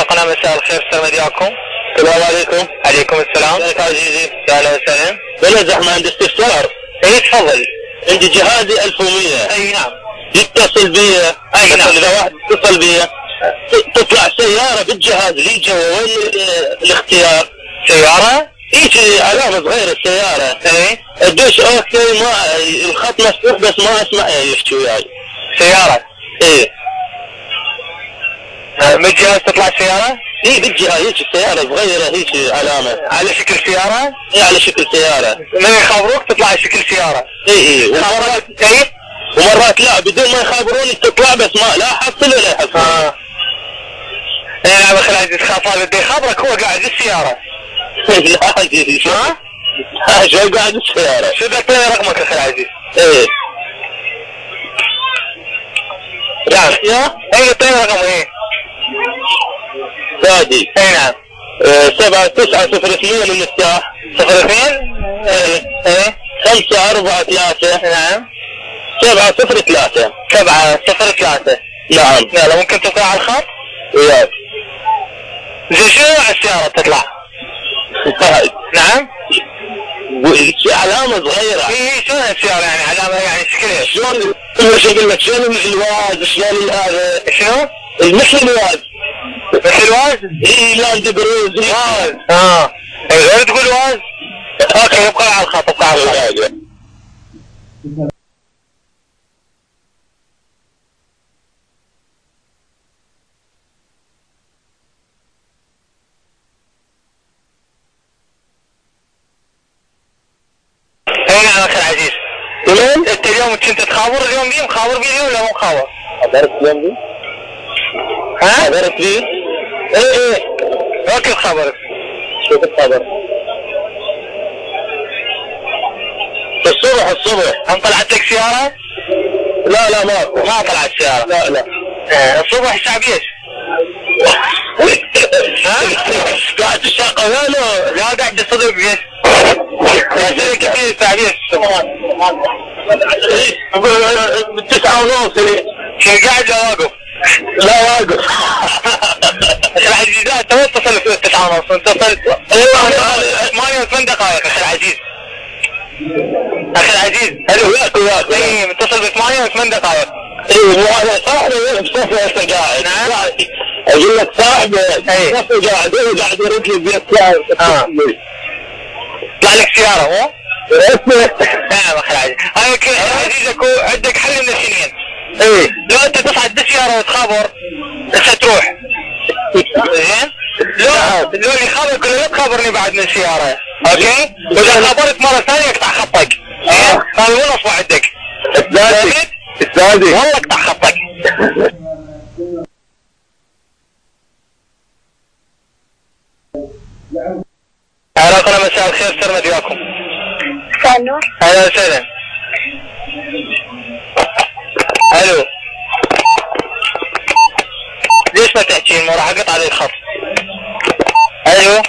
قناة مساء الخير، سلام وياكم. السلام عليكم. عليكم السلام. ازيك عزيزي؟ اهلا وسهلا. بنزح ما عندي استفسار. اي تفضل. عندي جهازي 1100. اي نعم. يتصل بي. اي نعم. اذا واحد اتصل بي تطلع سيارة بالجهاز لي جوا. وين الاختيار؟ سيارة؟ يجي علامة صغيرة السيارة. اي. ادوس اوكي، ما الخط مفتوح بس ما اسمع يحكي وياي. سيارة؟ ايه. من الجهاز تطلع سيارة؟ ايه بالجهاز يجي سيارة صغيرة هيك علامة. على شكل سيارة؟ ايه على شكل سيارة. من يخبروك تطلع على شكل سيارة؟ ايه ومرات اي؟ ومرات لا، بدون ما يخابروني تطلع بس ما لا احصل ولا يحصل. اي نعم اخي العزيز، خاف هذا بده يخبرك هو قاعد بالسيارة. لا عزيزي شو؟ شو قاعد بالسيارة؟ شو بدك رقمك اخي العزيز؟ ايه. نعم. يا؟ اي اعطيني رقمه. ايه. سادي. اي نعم. 7902 المفتاح. 02. ايه. 543. نعم. 703. 703. نعم. يلا ممكن تطلع على الخط؟ وياك. زين شنو نوع السيارة تطلع؟ نعم؟ في علامة صغيرة. اي شلون السيارة يعني علامة يعني شكلها؟ شلون ايش اقول لك؟ شلون الواز؟ شلون هذا؟ شنو؟ مثل الواز. مثل الواز؟ اي لاند كروز. واز. غير تقول واز؟ اوكي ابقى على الخط، ابقى على الخط. اي نعم اخي العزيز. تمام؟ انت اليوم كنت تخابر اليوم بي؟ مخابر بي اليوم ولا مو مخابر؟ خبرت اليوم دي؟ ها؟ خبرت لي؟ ايه. اوكي خبرك. شو الخبر؟ الصبح هم طلعت لك سيارة؟ لا ما طلعت سيارة. لا الصبح الساعة بيش؟ قاعد الشقة وينه؟ لا قاعد الصدق بيش؟ يا كثير الساعة بيش الصبح؟ من 9:30. شو قاعد لا واقف؟ لا واقف. اخي العزيز لا انت وين اتصل في 9:30؟ اتصل 8 دقائق اخي العزيز. اخي العزيز. الو وياك. اي متصل ب 8 دقائق. اي مو هذا صاحبي بصفه هسه قاعد. نعم. اقول لك صاحبي اي بصفه قاعد وقاعد يرد لي بيت ساعه. طلع لك سيارة مو؟ رسمي. نعم اخي العزيز. اخي العزيز عندك حل من الاثنين. ايه. لو انت تصعد بالسيارة وتخابر هسه تروح. زين؟ لو اللي خابرك ولا لا تخابرني بعد من السيارة. اوكي؟ واذا خابرت مرة ثانية اقطع خطك. زين؟ هذا مو نصب عندك. السادي. والله اقطع خطك. اهلا قناة مساء الخير، سلام وياكم. مساء النور. اهلا وسهلا. الو. ليش ما تحكين؟ ما راح اقطع علي الخط. الو.